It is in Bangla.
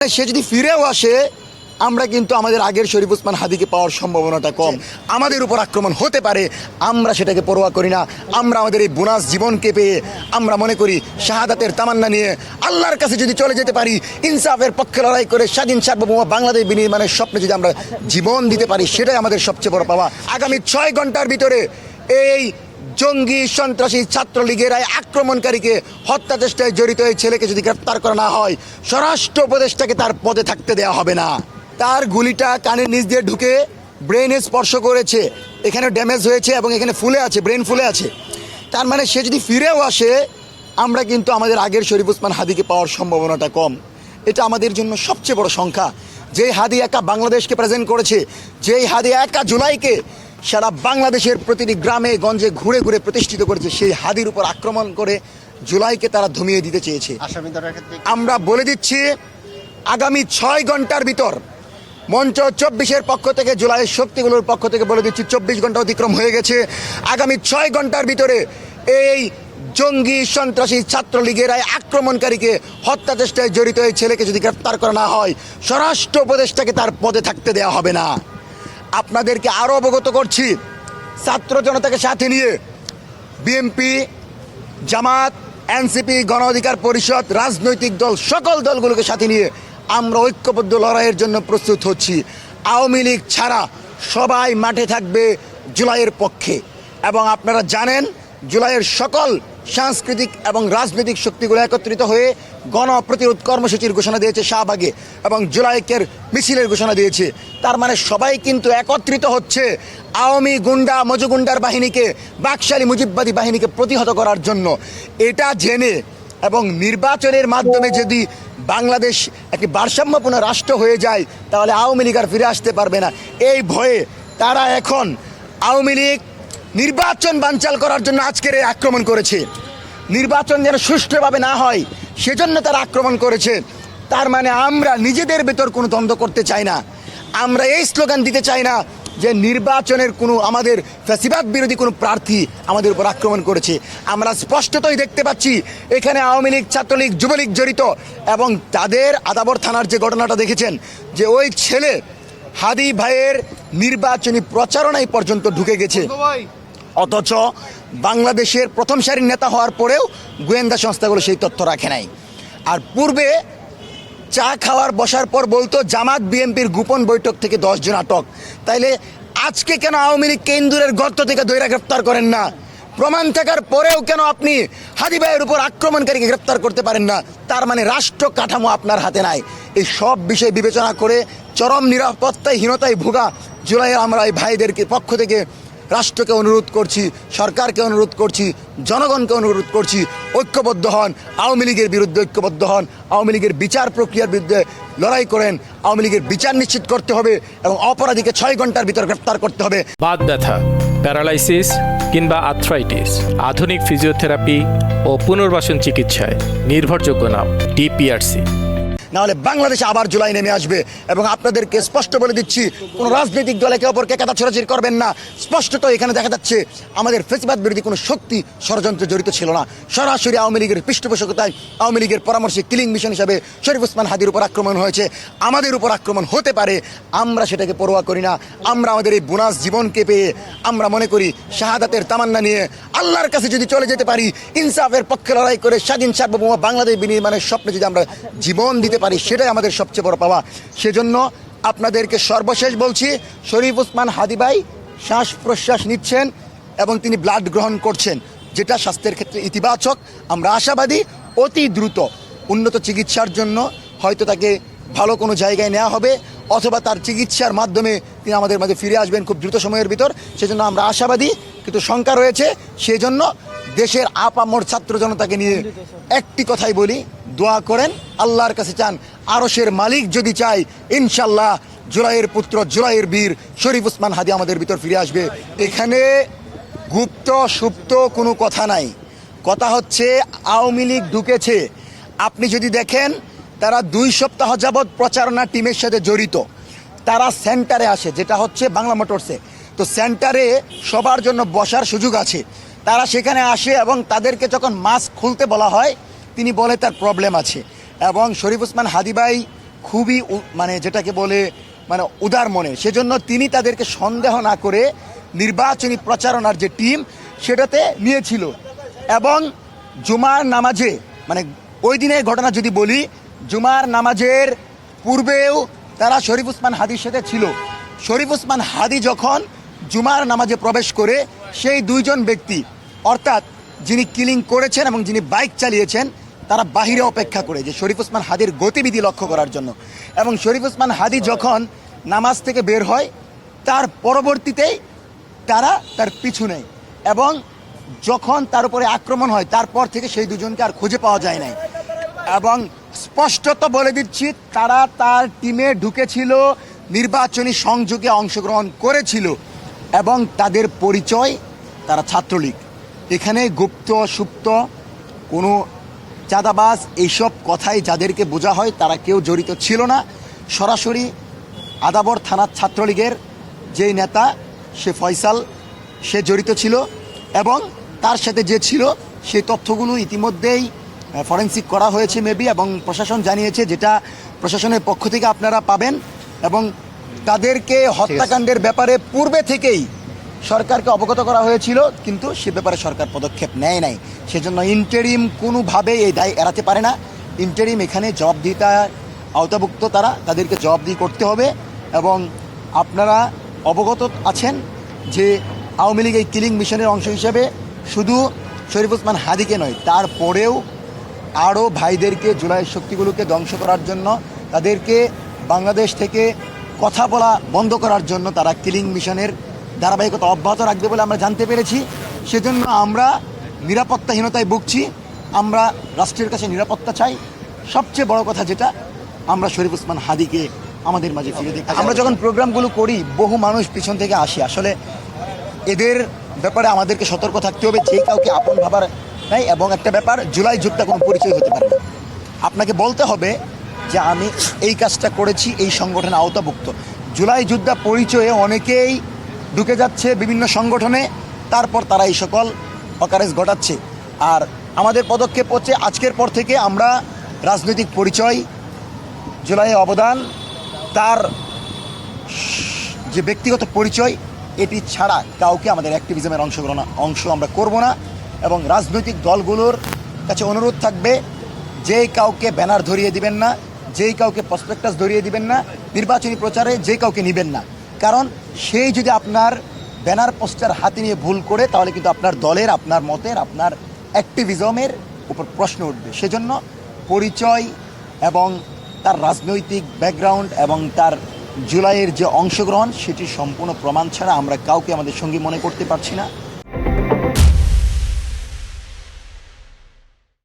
সে যদি ফিরেও আসে আমরা কিন্তু আমাদের আগের শরীফ ওসমান হাদিকে পাওয়ার সম্ভাবনাটা কম। আমাদের উপর আক্রমণ হতে পারে, আমরা সেটাকে পরোয়া করি না। আমরা আমাদের এই বোনাস জীবনকে পেয়ে আমরা মনে করি শাহাদাতের তামান্না নিয়ে আল্লাহর কাছে যদি চলে যেতে পারি, ইনসাফের পক্ষে লড়াই করে স্বাধীন সার্বভৌম বাংলাদেশ বিনির্মাণের স্বপ্নে যদি আমরা জীবন দিতে পারি, সেটাই আমাদের সবচেয়ে বড় পাওয়া। আগামী 6 ঘন্টার ভিতরে এই জঙ্গি সন্ত্রাসী ছাত্রলীগের আক্রমণকারীকে হত্যা চেষ্টায় জড়িত এই ছেলেকে যদি গ্রেফতার করা না হয়, স্বরাষ্ট্র উপদেষ্টাকে তার পদে থাকতে দেওয়া হবে না। তার গুলিটা কানের নিচ দিয়ে ঢুকে ব্রেনে স্পর্শ করেছে, এখানে ড্যামেজ হয়েছে এবং এখানে ফুলে আছে, ব্রেন ফুলে আছে। তার মানে সে যদি ফিরেও আসে আমরা কিন্তু আমাদের আগের শরীফ ওসমান হাদিকে পাওয়ার সম্ভাবনাটা কম। এটা আমাদের জন্য সবচেয়ে বড় সংখ্যা। যেই হাদি একা বাংলাদেশকে প্রেজেন্ট করেছে, যেই হাদি একা জুলাইকে সারা বাংলাদেশের প্রতিটি গ্রামে গঞ্জে ঘুরে ঘুরে প্রতিষ্ঠিত করেছে, সেই হাদির উপর আক্রমণ করে জুলাইকে তারা ধমিয়ে দিতে চেয়েছে। আমরা বলে দিচ্ছি আগামী 6 ঘন্টার ভিতর মঞ্চ 24-এর পক্ষ থেকে, জুলাইয়ের শক্তিগুলোর পক্ষ থেকে বলে দিচ্ছি 24 ঘন্টা অতিক্রম হয়ে গেছে। আগামী 6 ঘন্টার ভিতরে এই জঙ্গি সন্ত্রাসী ছাত্রলীগের আক্রমণকারীকে হত্যা চেষ্টায় জড়িত এই ছেলেকে যদি গ্রেফতার করা না হয়, স্বরাষ্ট্র উপদেষ্টাকে তার পদে থাকতে দেওয়া হবে না। আপনাদেরকে আরও অবগত করছি, ছাত্র জনতাকে সাথে নিয়ে বিএনপি, জামাত, এনসিপি, গণ অধিকার পরিষদ, রাজনৈতিক দল, সকল দলগুলোকে সাথে নিয়ে আমরা ঐক্যবদ্ধ লড়াইয়ের জন্য প্রস্তুত হচ্ছি। আওয়ামী লীগ ছাড়া সবাই মাঠে থাকবে জুলাইয়ের পক্ষে। এবং আপনারা জানেন জুলাইয়ের সকল সাংস্কৃতিক এবং রাজনৈতিক শক্তিগুলো একত্রিত হয়ে গণপ্রতিরোধ কর্মসূচির ঘোষণা দিয়েছে শাহবাগে, এবং জুলাইকের মিছিলের ঘোষণা দিয়েছে। তার মানে সবাই কিন্তু একত্রিত হচ্ছে আওয়ামী গুন্ডা মজুগুন্ডার বাহিনীকে, বাকশালী মুজিববাদী বাহিনীকে প্রতিহত করার জন্য। এটা জেনে এবং নির্বাচনের মাধ্যমে যদি বাংলাদেশ একটি ভারসাম্যপূর্ণ রাষ্ট্র হয়ে যায়, তাহলে আওয়ামী লীগ আর ফিরে আসতে পারবে না। এই ভয়ে তারা এখন আওয়ামী লীগ নির্বাচন বানচাল করার জন্য আজকের এই আক্রমণ করেছে। নির্বাচন যেন সুষ্ঠুভাবে না হয় সেজন্য তারা আক্রমণ করেছে। তার মানে আমরা নিজেদের ভেতর কোনো দ্বন্দ্ব করতে চাই না। আমরা এই স্লোগান দিতে চাই না যে নির্বাচনের কোনো আমাদের ফ্যাসিবাদ বিরোধী কোনো প্রার্থী আমাদের উপর আক্রমণ করেছে। আমরা স্পষ্টতই দেখতে পাচ্ছি এখানে আওয়ামী লীগ, ছাত্রলীগ, যুবলীগ জড়িত, এবং তাদের আদাবর থানার যে ঘটনাটা দেখেছেন, যে ওই ছেলে হাদি ভাইয়ের নির্বাচনী প্রচারণায় পর্যন্ত ঢুকে গেছে, অথচ বাংলাদেশের প্রথম সারির নেতা হওয়ার পরেও গোয়েন্দা সংস্থাগুলো সেই তথ্য রাখে নাই। আর পূর্বে চা খাওয়ার বসার পর বলতো জামাত বিএনপির গোপন বৈঠক থেকে 10 জন আটক। তাইলে আজকে কেন আওয়ামী লীগ ইন্দুরের গর্ত থেকে দৈরা গ্রেফতার করেন না? প্রমাণ থাকার পরেও কেন আপনি হাদি ভাইয়ের উপর আক্রমণকারীকে গ্রেফতার করতে পারেন না? তার মানে রাষ্ট্র কাঠামো আপনার হাতে নাই। এই সব বিষয় বিবেচনা করে চরম নিরাপত্তাহীনতায় ভোগা জুলাইয়ের আমরা এই ভাইদেরকে পক্ষ থেকে রাষ্ট্রকে অনুরোধ করছি, সরকারকে অনুরোধ করছি, জনগণকে অনুরোধ করছি, ঐক্যবদ্ধ হন, আওয়ামী লীগের বিরুদ্ধে ঐক্যবদ্ধ হন, আওয়ামী লীগের বিচার প্রক্রিয়ার বিরুদ্ধে লড়াই করেন। আওয়ামী লীগের বিচার নিশ্চিত করতে হবে এবং অপরাধীকে 6 ঘন্টার ভিতর গ্রেফতার করতে হবে। বাত ব্যথা, প্যারালাইসিস কিংবা আর্থ্রাইটিস, আধুনিক ফিজিওথেরাপি ও পুনর্বাসন চিকিৎসায় নির্ভরযোগ্য নাম ডিপিআরসি। নাহলে বাংলাদেশে আবার জুলাই নেমে আসবে। এবং আপনাদেরকে স্পষ্ট বলে দিচ্ছি, কোনো রাজনৈতিক দল একে অপরকে কাদা ছোড়াছড়ি করবেন না। স্পষ্টত এখানে দেখা যাচ্ছে আমাদের ফেসিবাদ বিরোধী কোনো শক্তি ষড়যন্ত্রে জড়িত ছিল না। সরাসরি আওয়ামী লীগের পৃষ্ঠপোষকতায়, আওয়ামী লীগের পরামর্শে কিলিং মিশন হিসাবে শরীফ ওসমান হাদির উপর আক্রমণ হয়েছে। আমাদের উপর আক্রমণ হতে পারে, আমরা সেটাকে পরোয়া করি না। আমরা আমাদের এই বোনাস জীবনকে পেয়ে আমরা মনে করি শাহাদাতের তামান্না নিয়ে আল্লাহর কাছে যদি চলে যেতে পারি, ইনসাফের পক্ষে লড়াই করে স্বাধীন সার্বভৌম বাংলাদেশ বিনির্মাণের স্বপ্নে যদি আমরা জীবন দিতে পারি, সেটাই আমাদের সবচেয়ে বড় পাওয়া। সেজন্য আপনাদেরকে সর্বশেষ বলছি, শরীফ ওসমান হাদি ভাই শ্বাস প্রশ্বাস নিচ্ছেন এবং তিনি ব্লাড গ্রহণ করছেন, যেটা স্বাস্থ্যের ক্ষেত্রে ইতিবাচক। আমরা আশাবাদী অতি দ্রুত উন্নত চিকিৎসার জন্য হয়তো তাকে ভালো কোনো জায়গায় নেওয়া হবে, অথবা তার চিকিৎসার মাধ্যমে তিনি আমাদের মাঝে ফিরে আসবেন খুব দ্রুত সময়ের ভিতর। সেজন্য আমরা আশাবাদী, কিন্তু শঙ্কা রয়েছে। সেই জন্য দেশের আপামর ছাত্র জনতাকে নিয়ে একটি কথাই বলি, দোয়া করেন, আল্লাহর কাছে চান, আরশের মালিক যদি চায় ইনশাল্লাহ জুলাইয়ের পুত্র, জুলাইয়ের বীর শরীফ ওসমান হাদি আমাদের ভিতর ফিরে আসবে। এখানে গুপ্ত সুপ্ত কোনো কথা নাই। কথা হচ্ছে আওয়ামী লীগ ঢুকেছে। আপনি যদি দেখেন তারা 2 সপ্তাহ যাবৎ প্রচারণা টিমের সাথে জড়িত। তারা সেন্টারে আসে, যেটা হচ্ছে বাংলা মোটরসে। তো সেন্টারে সবার জন্য বসার সুযোগ আছে। তারা সেখানে আসে এবং তাদেরকে যখন মাস্ক খুলতে বলা হয় তিনি বলে তার প্রবলেম আছে। এবং শরীফ ওসমান হাদি ভাই খুবই মানে যেটাকে বলে মানে উদার মনে, সেজন্য তিনি তাদেরকে সন্দেহ না করে নির্বাচনী প্রচারণার যে টিম সেটাতে নিয়েছিল। এবং জুমার নামাজে মানে ওই দিনের ঘটনা যদি বলি, জুমার নামাজের পূর্বেও তারা শরীফ ওসমান হাদির সাথে ছিল। শরীফ ওসমান হাদি যখন জুমার নামাজে প্রবেশ করে, সেই দুইজন ব্যক্তি অর্থাৎ যিনি কিলিং করেছেন এবং যিনি বাইক চালিয়েছেন তারা বাহিরে অপেক্ষা করে যে শরীফ ওসমান হাদির গতিবিধি লক্ষ্য করার জন্য। এবং শরীফ ওসমান হাদি যখন নামাজ থেকে বের হয় তার পরবর্তীতেই তারা তার পিছু নেয়, এবং যখন তার উপরে আক্রমণ হয় তারপর থেকে সেই দুজনকে আর খুঁজে পাওয়া যায় নাই। এবং স্পষ্টত বলে দিচ্ছি, তারা তার টিমে ঢুকেছিল, নির্বাচনী সংযোগে অংশগ্রহণ করেছিল, এবং তাদের পরিচয় তারা ছাত্রলীগ। এখানে গুপ্ত সুপ্ত কোনো চাঁদাবাজ এইসব কথাই যাদেরকে বোঝা হয় তারা কেউ জড়িত ছিল না। সরাসরি আদাবর থানার ছাত্রলীগের যেই নেতা সে ফয়সাল, সে জড়িত ছিল, এবং তার সাথে যে ছিল সেই তথ্যগুলো ইতিমধ্যেই ফরেন্সিক করা হয়েছে মেবি, এবং প্রশাসন জানিয়েছে, যেটা প্রশাসনের পক্ষ থেকে আপনারা পাবেন। এবং তাদেরকে হত্যাকাণ্ডের ব্যাপারে পূর্বে থেকেই সরকারকে অবগত করা হয়েছিল, কিন্তু সে ব্যাপারে সরকার পদক্ষেপ নেয় নাই। সেজন্য ইন্টারিম কোনোভাবেই এই দায় এড়াতে পারে না। ইন্টারিম এখানে জবাবদিহিতার আওতাভুক্ত, তাদেরকে জবাবদিহি করতে হবে। এবং আপনারা অবগত আছেন যে আওয়ামী লীগ এই কিলিং মিশনের অংশ হিসেবে শুধু শরীফ ওসমান হাদিকে নয়, তারপরেও আরও ভাইদেরকে, জুলাইয়ের শক্তিগুলোকে ধ্বংস করার জন্য, তাদেরকে বাংলাদেশ থেকে কথা বলা বন্ধ করার জন্য তারা কিলিং মিশনের ধারাবাহিকতা অব্যাহত রাখবে বলে আমরা জানতে পেরেছি। সেজন্য আমরা নিরাপত্তাহীনতায় ভুগছি। আমরা রাষ্ট্রের কাছে নিরাপত্তা চাই। সবচেয়ে বড় কথা যেটা, আমরা শরীফ ওসমান হাদিকে আমাদের মাঝে ফিরে দেখি। আমরা যখন প্রোগ্রামগুলো করি বহু মানুষ পিছন থেকে আসে। আসলে এদের ব্যাপারে আমাদেরকে সতর্ক থাকতে হবে, যে কাউকে আপন ভাবার নাই। এবং একটা ব্যাপার, জুলাই যোদ্ধা কোনো পরিচয় হতে পারে না। আপনাকে বলতে হবে যে আমি এই কাজটা করেছি, এই সংগঠনে আওতাভুক্ত। জুলাই যোদ্ধা পরিচয়ে অনেকেই ঢুকে যাচ্ছে বিভিন্ন সংগঠনে, তারপর তারা এই সকল অকারেজ ঘটাচ্ছে। আর আমাদের পদক্ষেপ হচ্ছে আজকের পর থেকে আমরা রাজনৈতিক পরিচয়, জুলাইয়ে অবদান, তার যে ব্যক্তিগত পরিচয়, এটি ছাড়া কাউকে আমাদের অ্যাক্টিভিজমের অংশ আমরা করব না। এবং রাজনৈতিক দলগুলোর কাছে অনুরোধ থাকবে, যেই কাউকে ব্যানার ধরিয়ে দিবেন না, যেই কাউকে প্রসপেক্টাস ধরিয়ে দিবেন না, নির্বাচনী প্রচারে যে কাউকে নেবেন না। কারণ সেই যদি আপনার ব্যানার পোস্টার হাতে নিয়ে ভুল করে, তাহলে কিন্তু আপনার দলের, আপনার মতের, আপনার অ্যাক্টিভিজমের উপর প্রশ্ন উঠবে। সেজন্য পরিচয় এবং তার রাজনৈতিক ব্যাকগ্রাউন্ড এবং তার জুলাইয়ের যে অংশগ্রহণ, সেটি সম্পূর্ণ প্রমাণ ছাড়া আমরা কাউকে আমাদের সঙ্গী মনে করতে পারছি না।